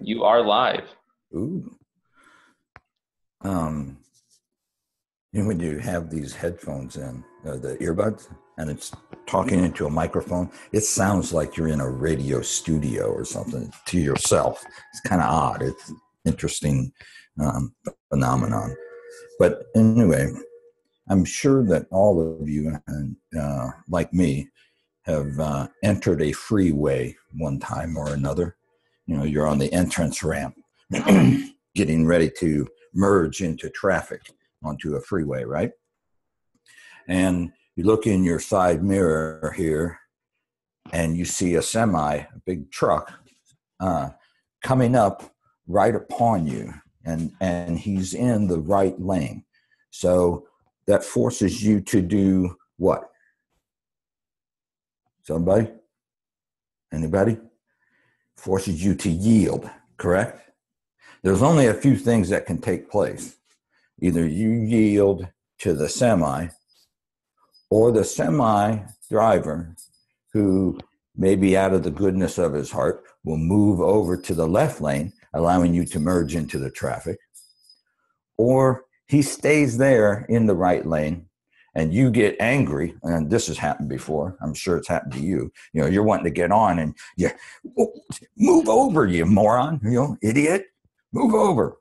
You are live. Ooh. Um, when you have these headphones in, the earbuds, and it's talking into a microphone, it sounds like you're in a radio studio or something to yourself. It's kind of odd. It's interesting um, phenomenon. But anyway, I'm sure that all of you, like me, have entered a freeway one time or another. You know, you're on the entrance ramp, getting ready to merge into traffic onto a freeway, right? And you look in your side mirror here, and you see a semi, a big truck, coming up right upon you, and he's in the right lane. So that forces you to do what? Somebody? Anybody? Forces you to yield, correct? There's only a few things that can take place. Either you yield to the semi, or the semi driver, who maybe out of the goodness of his heart will move over to the left lane, allowing you to merge into the traffic, or he stays there in the right lane and you get angry. And this has happened before. I'm sure it's happened to you. You know, you're wanting to get on and you move over, you moron, you know, idiot, move over.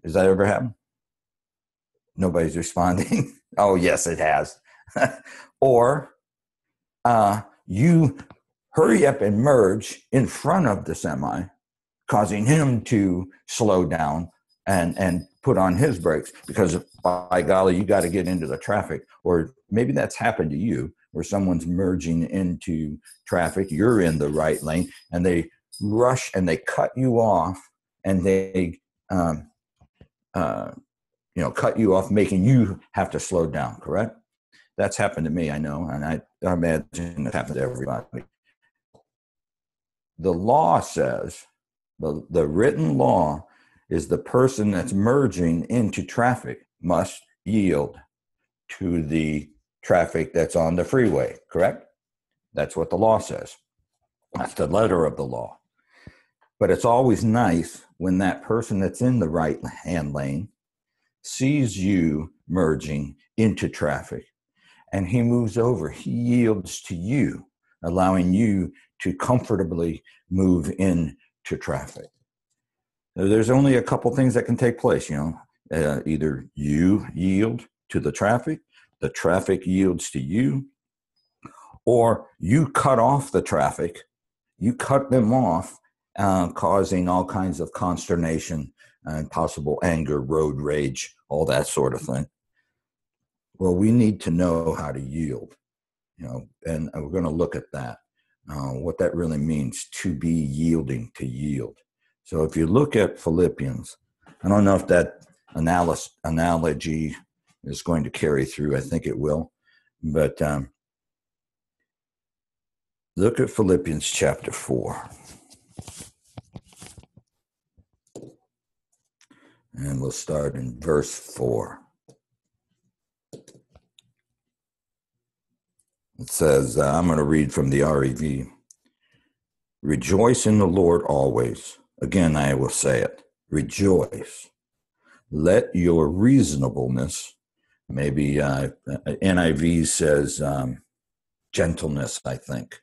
Has that ever happened? Nobody's responding. Oh, yes, it has. Or you hurry up and merge in front of the semi, causing him to slow down and put on his brakes because, by golly, you got to get into the traffic. Or maybe that's happened to you, where someone's merging into traffic, you're in the right lane, and they rush and they cut you off, and they cut you off, making you have to slow down, correct? That's happened to me, I know, and I imagine it happens to everybody. The law says, the written law is the person that's merging into traffic must yield to the traffic that's on the freeway, correct? That's what the law says. That's the letter of the law. But it's always nice when that person that's in the right-hand lane sees you merging into traffic, and he moves over, he yields to you, allowing you to comfortably move into traffic. There's only a couple things that can take place, either you yield to the traffic yields to you, or you cut off the traffic, you cut them off, causing all kinds of consternation and possible anger, road rage, all that sort of thing. Well, we need to know how to yield, and we're going to look at that, what that really means, to be yielding, to yield. So if you look at Philippians, I don't know if that analogy is going to carry through. I think it will. But look at Philippians chapter 4. And we'll start in verse 4. It says, I'm going to read from the REV. Rejoice in the Lord always. Again, I will say it. Rejoice. Let your reasonableness, maybe NIV says gentleness, I think.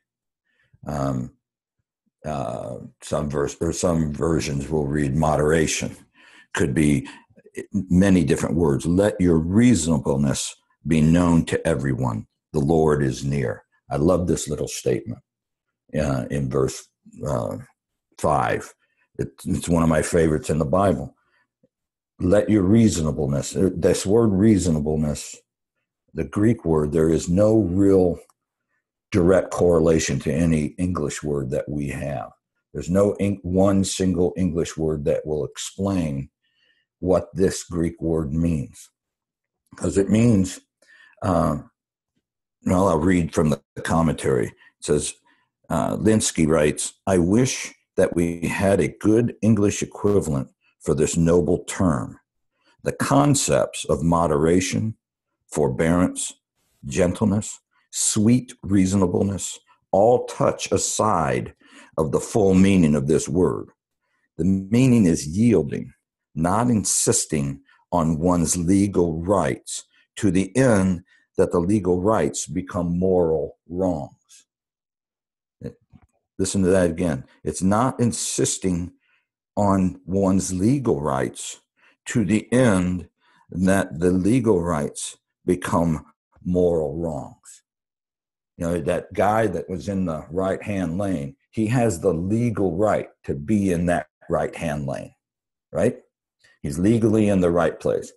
Some versions will read moderation. Could be many different words. Let your reasonableness be known to everyone. The Lord is near. I love this little statement in verse 5. It's one of my favorites in the Bible. Let your reasonableness, this word reasonableness, the Greek word, there is no real direct correlation to any English word that we have. There's no one single English word that will explain what this Greek word means. Because it means, I'll read from the commentary. It says, Linsky writes, I wish that we had a good English equivalent for this noble term. The concepts of moderation, forbearance, gentleness, sweet reasonableness all touch a side of the full meaning of this word. The meaning is yielding, not insisting on one's legal rights to the end that the legal rights become moral wrongs. Listen to that again. It's not insisting on one's legal rights to the end that the legal rights become moral wrongs. You know, that guy that was in the right-hand lane, he has the legal right to be in that right-hand lane, right? He's legally in the right place.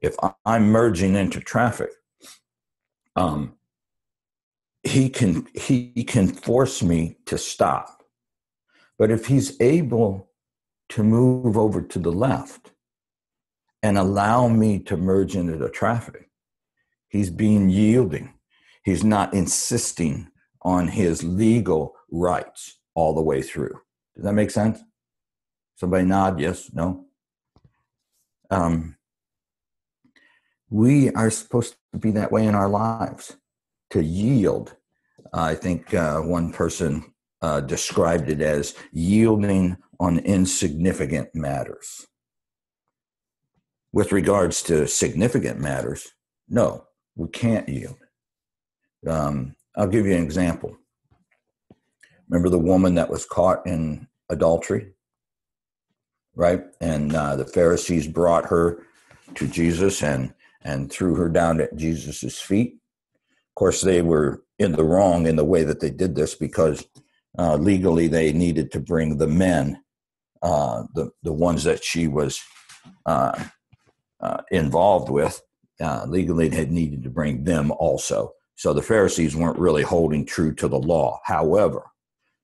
If I'm merging into traffic, he can force me to stop. But if he's able to move over to the left and allow me to merge into the traffic, he's being yielding. He's not insisting on his legal rights all the way through. Does that make sense? Somebody nod, yes, no? We are supposed to be that way in our lives, to yield. I think one person described it as yielding on insignificant matters. With regards to significant matters, no, we can't yield. I'll give you an example. Remember the woman that was caught in adultery, right? And the Pharisees brought her to Jesus and threw her down at Jesus's feet. Of course, they were in the wrong in the way that they did this, because legally they needed to bring the men, the ones that she was involved with. Legally they had needed to bring them also. So the Pharisees weren't really holding true to the law. However,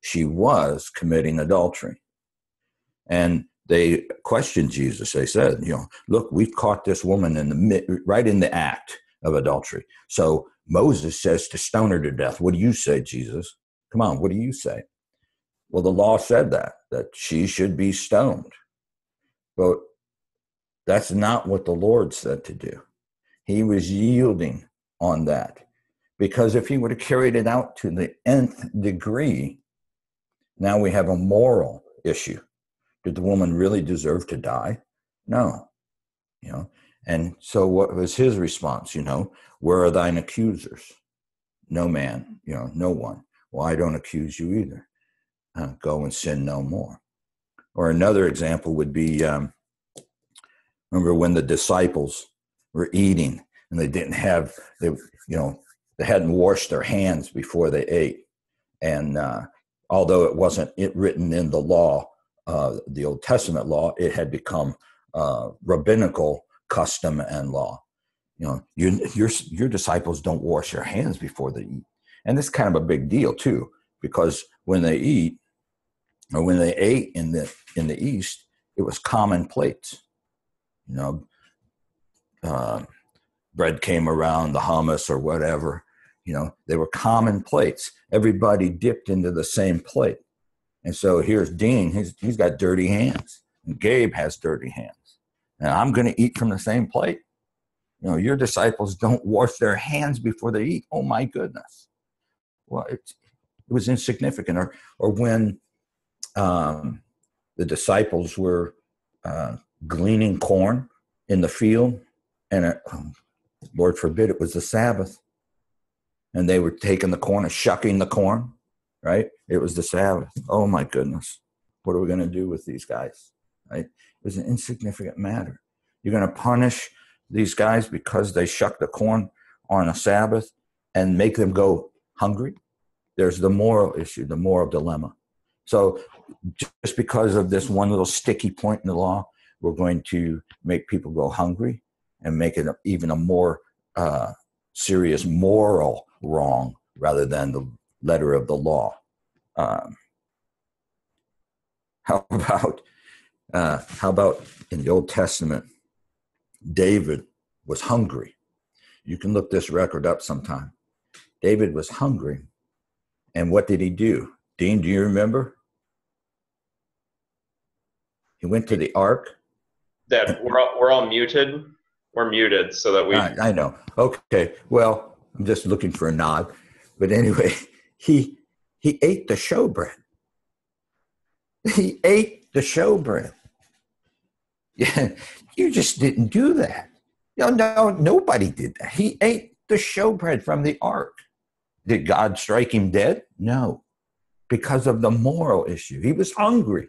she was committing adultery. And they questioned Jesus. They said, look, we've caught this woman right in the act of adultery. So Moses says to stone her to death. What do you say, Jesus? Come on, what do you say? Well, the law said that she should be stoned. But that's not what the Lord said to do. He was yielding on that. Because if he would have carried it out to the nth degree, now we have a moral issue. Did the woman really deserve to die? No. And so what was his response? Where are thine accusers? No man, no one. Well, I don't accuse you either. Go and sin no more. Or another example would be, remember when the disciples were eating and they hadn't washed their hands before they ate. And although it wasn't written in the law, the Old Testament law, it had become rabbinical custom and law. Your disciples don't wash their hands before they eat. And this is kind of a big deal too, because when they eat, or when they ate in the East, it was common plates. Bread came around, the hummus or whatever. They were common plates. Everybody dipped into the same plate. And so here's Dean. He's got dirty hands. And Gabe has dirty hands. And I'm going to eat from the same plate. Your disciples don't wash their hands before they eat. Oh, my goodness. Well, it was insignificant. Or when the disciples were gleaning corn in the field, and Lord forbid it was the Sabbath, and they were taking the corn and shucking the corn, right? It was the Sabbath. Oh, my goodness. What are we going to do with these guys, right? It was an insignificant matter. You're going to punish these guys because they shuck the corn on a Sabbath and make them go hungry? There's the moral issue, the moral dilemma. So just because of this one little sticky point in the law, we're going to make people go hungry and make it even a more serious moral wrong rather than the letter of the law. How about in the Old Testament, David was hungry. You can look this record up sometime. David was hungry. And what did he do? Dean, do you remember? He went to the ark. Dad, we're all muted. We're muted so that we... I know. Okay. Well, I'm just looking for a nod. But anyway, he ate the showbread. He ate the showbread. Yeah, you just didn't do that. No, nobody did that. He ate the showbread from the ark. Did God strike him dead? No, because of the moral issue. He was hungry.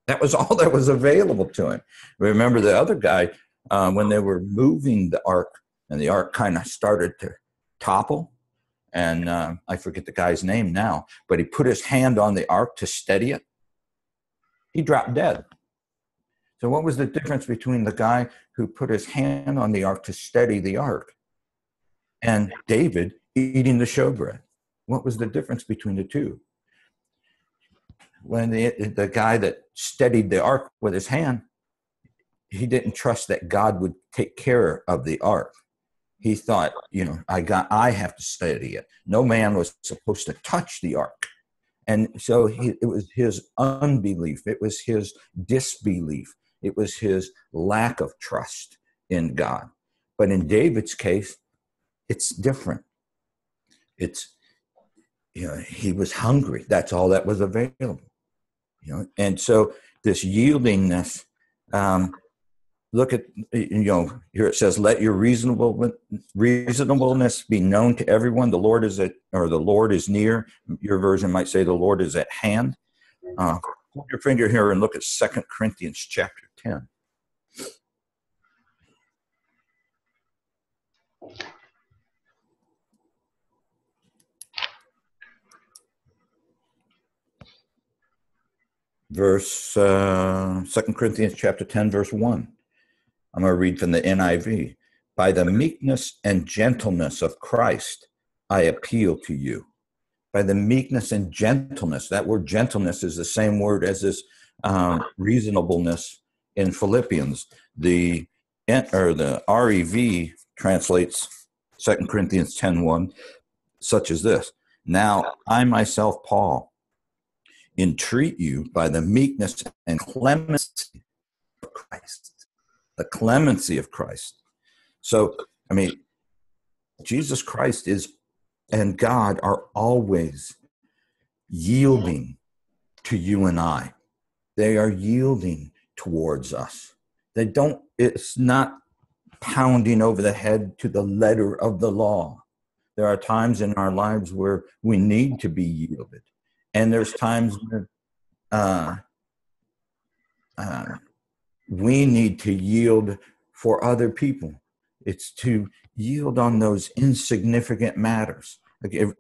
That was all that was available to him. Remember the other guy, when they were moving the ark, and the ark kind of started to topple, and I forget the guy's name now, but he put his hand on the ark to steady it. He dropped dead. So what was the difference between the guy who put his hand on the ark to steady the ark and David eating the showbread? What was the difference between the two? When the guy that steadied the ark with his hand, he didn't trust that God would take care of the ark. He thought, I have to steady it. No man was supposed to touch the ark. And so it was his unbelief. It was his disbelief. It was his lack of trust in God. But in David's case, it's different. It's, he was hungry. That's all that was available. And so this yieldingness, look at, here it says, let your reasonableness be known to everyone. The Lord is the Lord is near. Your version might say the Lord is at hand. Hold your finger here and look at 2 Corinthians chapter 10. Verse 2 Corinthians chapter 10, verse 1. I'm going to read from the NIV. By the meekness and gentleness of Christ, I appeal to you. By the meekness and gentleness. That word gentleness is the same word as this reasonableness in Philippians. The REV translates 2 Corinthians 10:1, such as this. Now, I myself, Paul, entreat you by the meekness and clemency of Christ. The clemency of Christ. So, Jesus Christ and God are always yielding to you and I. They are yielding towards us. It's not pounding over the head to the letter of the law. There are times in our lives where we need to be yielded. And there's times when we need to yield for other people. It's to yield on those insignificant matters. You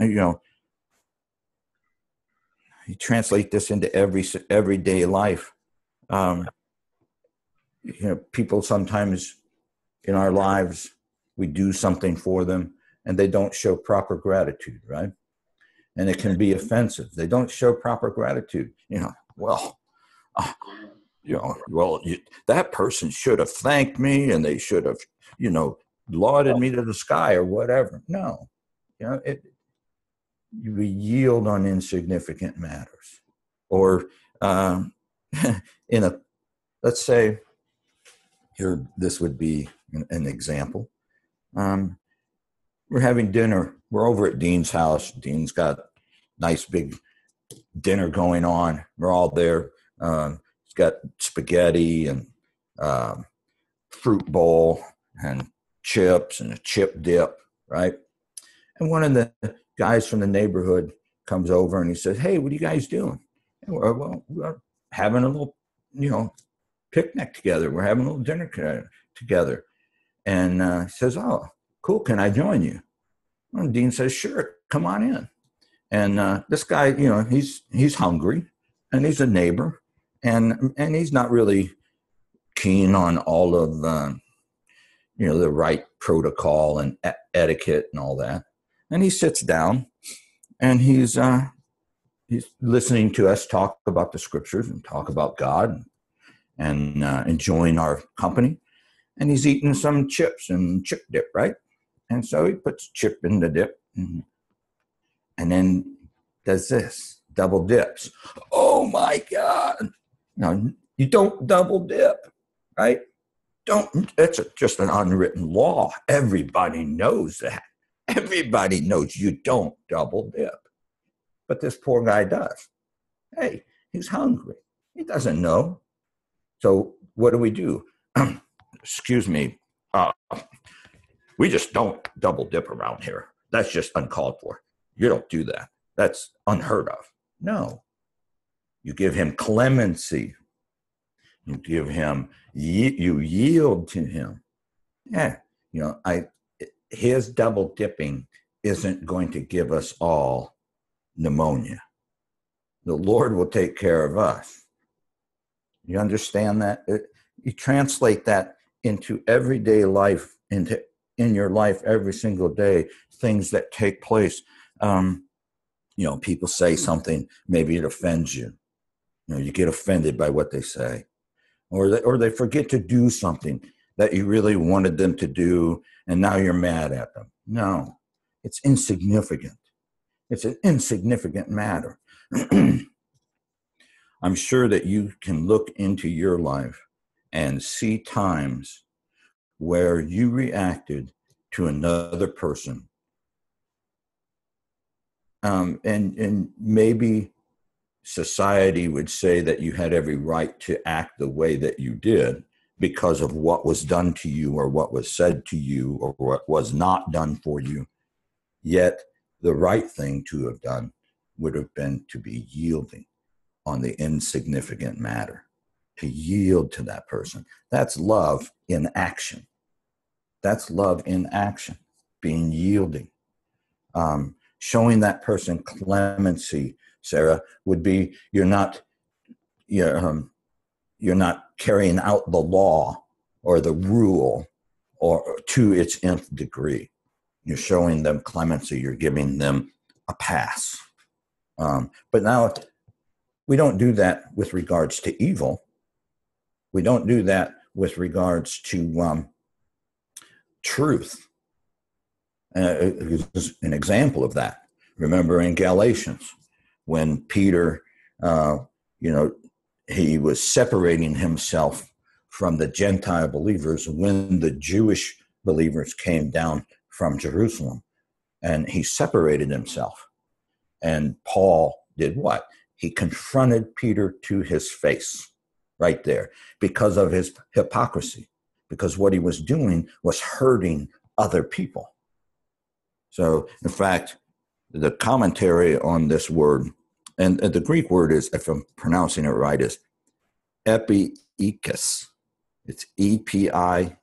translate this into everyday life. People sometimes in our lives, we do something for them and they don't show proper gratitude, right? And it can be offensive. They don't show proper gratitude. That person should have thanked me and they should have, lauded me to the sky or whatever. No, you yield on insignificant matters. Or let's say, here, this would be an example. We're having dinner. We're over at Dean's house. Dean's got a nice big dinner going on. We're all there. He's got spaghetti and fruit bowl and chips and a chip dip, right? And one of the guys from the neighborhood comes over and he says, "Hey, what are you guys doing?" And we're having a little, picnic together. We're having a little dinner together. And he says, "Oh, cool. Can I join you?" And Dean says, "Sure, come on in." And this guy, he's hungry and he's a neighbor and he's not really keen on all of the right protocol and etiquette and all that. And he sits down and he's listening to us talk about the scriptures and talk about God and enjoying our company. And he's eating some chips and chip dip, right? And so he puts chip in the dip and then does this, double dips. Oh my God. You don't double dip, right? It's just an unwritten law. Everybody knows that. Everybody knows you don't double dip. But this poor guy does. Hey, he's hungry. He doesn't know. So what do? Excuse me. We just don't double dip around here. That's just uncalled for. You don't do that. That's unheard of. No. You give him clemency. You give him, you yield to him. Yeah. His double dipping isn't going to give us all pneumonia. The Lord will take care of us. You understand that? You translate that into everyday life, in your life every single day, things that take place. People say something, maybe it offends you. You get offended by what they say. Or they forget to do something that you really wanted them to do, and now you're mad at them. No, it's insignificant. It's an insignificant matter. I'm sure that you can look into your life and see times where you reacted to another person. And maybe society would say that you had every right to act the way that you did because of what was done to you or what was said to you or what was not done for you. Yet the right thing to have done would have been to be yielding on the insignificant matter, to yield to that person. That's love in action. That's love in action, being yielding. Showing that person clemency, Sarah, would be you're not carrying out the law or the rule or to its nth degree. You're showing them clemency. You're giving them a pass. But now we don't do that with regards to evil. We don't do that with regards to truth. An example of that. Remember in Galatians, when Peter, he was separating himself from the Gentile believers when the Jewish believers came down from Jerusalem, and he separated himself. And Paul did what? He confronted Peter to his face right there because of his hypocrisy, because what he was doing was hurting other people. So, in fact, the commentary on this word, and the Greek word is, if I'm pronouncing it right, is epiikes. It's Epieiekes.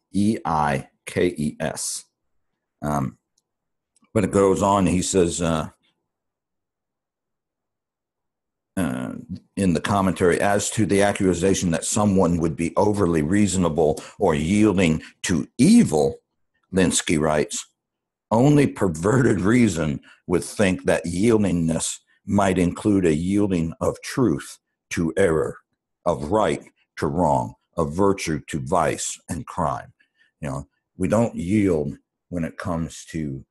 But it goes on, he says in the commentary, as to the accusation that someone would be overly reasonable or yielding to evil, Linsky writes, only perverted reason would think that yieldingness might include a yielding of truth to error, of right to wrong, of virtue to vice and crime. We don't yield when it comes to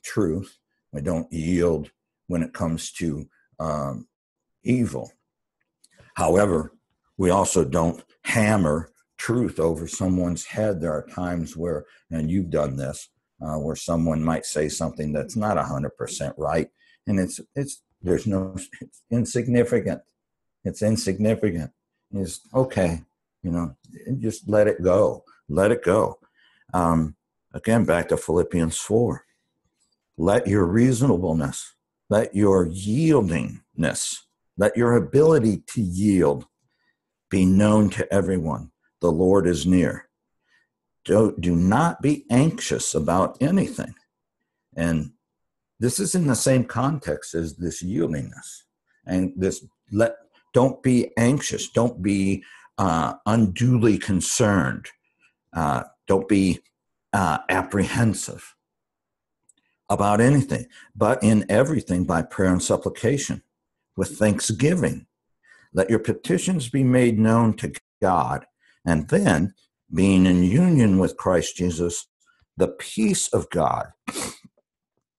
truth. We don't yield when it comes to evil. However, we also don't hammer truth over someone's head. There are times where, and you've done this, where someone might say something that's not 100% right, and it's insignificant. It's insignificant. It's okay, just let it go. Let it go. Again, back to Philippians 4. Let your reasonableness, let your yieldingness, let your ability to yield be known to everyone. The Lord is near. Do not be anxious about anything. And this is in the same context as this yieldingness. And don't be anxious. Don't be unduly concerned. Don't be apprehensive about anything, but in everything by prayer and supplication with thanksgiving. Let your petitions be made known to God, and then, being in union with Christ Jesus, the peace of God,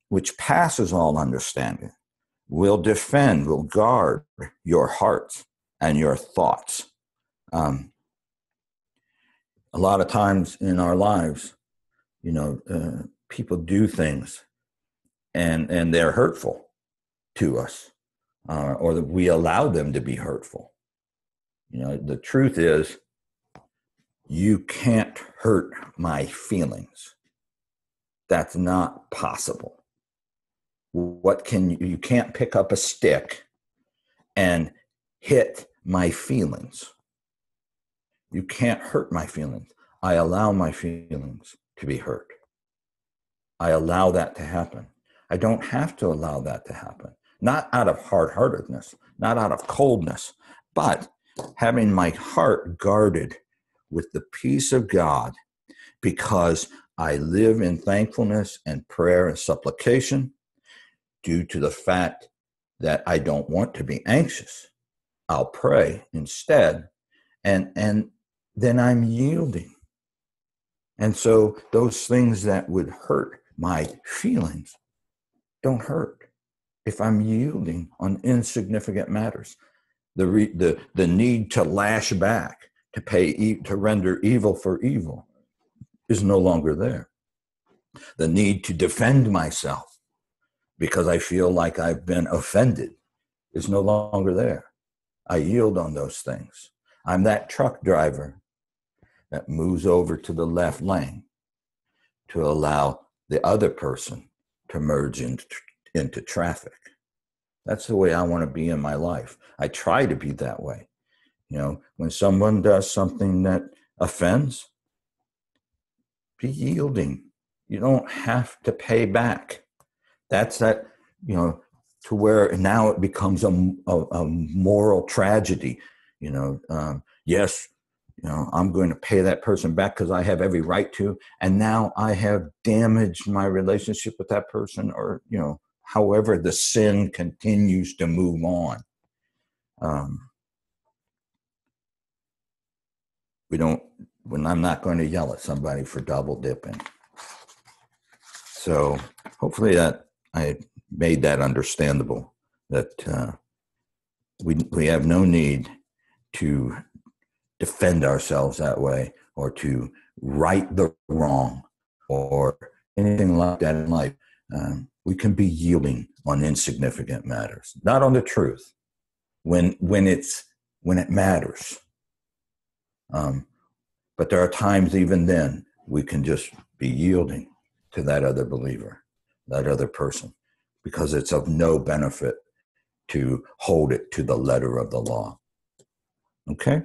which passes all understanding, will guard your hearts and your thoughts. A lot of times in our lives, people do things and they're hurtful to us, or we allow them to be hurtful. The truth is, You can't hurt my feelings. That's not possible. You can't pick up a stick and hit my feelings. You can't hurt my feelings. I allow my feelings to be hurt. I allow that to happen. I don't have to allow that to happen. Not out of hard-heartedness, not out of coldness, but having my heart guarded with the peace of God, because I live in thankfulness and prayer and supplication due to the fact that I don't want to be anxious. I'll pray instead, and then I'm yielding. And so those things that would hurt my feelings don't hurt if I'm yielding on insignificant matters. The need to lash back, to render evil for evil is no longer there. The need to defend myself because I feel like I've been offended is no longer there. I yield on those things. I'm that truck driver that moves over to the left lane to allow the other person to merge into traffic. That's the way I want to be in my life. I try to be that way. You know, when someone does something that offends, be yielding. You don't have to pay back. That's that, you know, to where now it becomes a moral tragedy. You know, yes, you know, I'm going to pay that person back because I have every right to, and now I have damaged my relationship with that person, or, you know, however the sin continues to move on. When I'm not going to yell at somebody for double dipping. So hopefully that I made that understandable, that we have no need to defend ourselves that way, or to right the wrong, or anything like that in life. We can be yielding on insignificant matters, not on the truth, when it matters. But there are times even then we can just be yielding to that other believer, that other person, because it's of no benefit to hold it to the letter of the law. Okay?